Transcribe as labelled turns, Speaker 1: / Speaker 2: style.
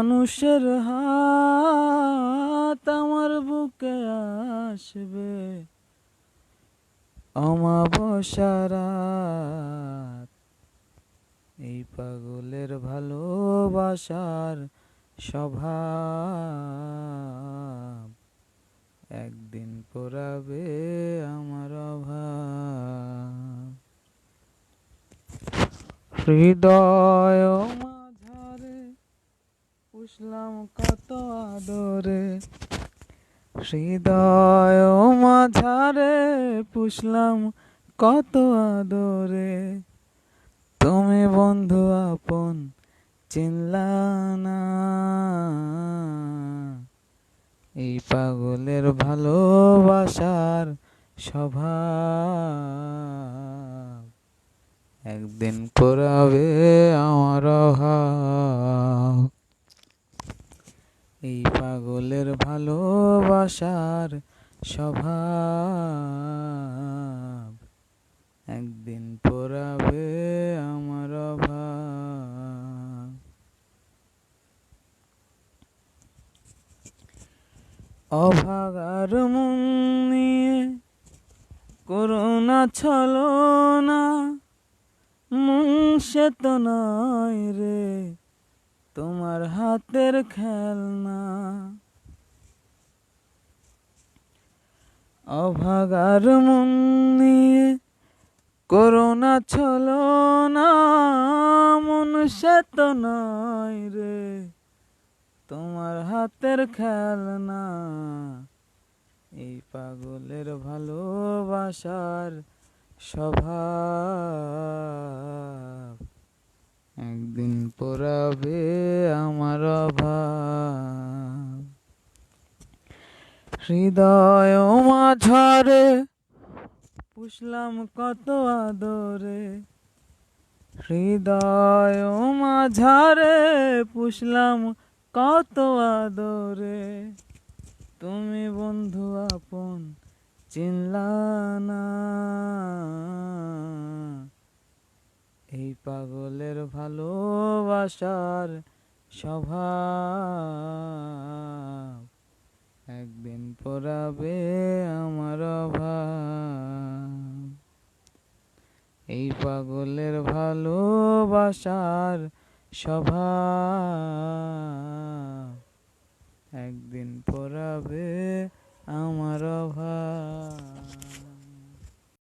Speaker 1: মানুষের হাত আমার বুকে আসবে অমাবস্যার রাত। এই পাগলের ভালোবাসার স্বভাব একদিন পোড়াবে আমার অভাব। হৃদয় মাঝারে পুষলাম কত আদরে, হৃদয় মাঝারে পুষলাম কত আদরে। তুমি বন্ধু আপন চিনলা না, এই পাগলের ভালোবাসার স্বভাব একদিন পোড়াবে আমার অভাব। এই পাগলের ভালোবাসার স্বভাব একদিন পোড়াবে আমার অভাব। অভাগার মন নিয়ে করুণা ছলনা, মন সে তো নয় রে তোমার হাতের খেলনা। অভাগার মন নিয়ে করুণা ছলনা, মন সে তো নয় রে তোমার হাতের খেলনা। এই পাগলের ভালোবাসার স্বভাব একদিন পোড়াবে আমার অভাব। হৃদয় মাঝারে পুষলাম কত আদরে, হৃদয় মাঝারে পুষলাম কত আদরে। তুমি বন্ধু আপন চিনলা না, এই পাগলের ভালোবাসার স্বভাব একদিন পোড়াবে আমার অভাব। এই পাগলের ভালোবাসার স্বভাব একদিন পোড়াবে আমার অভাব।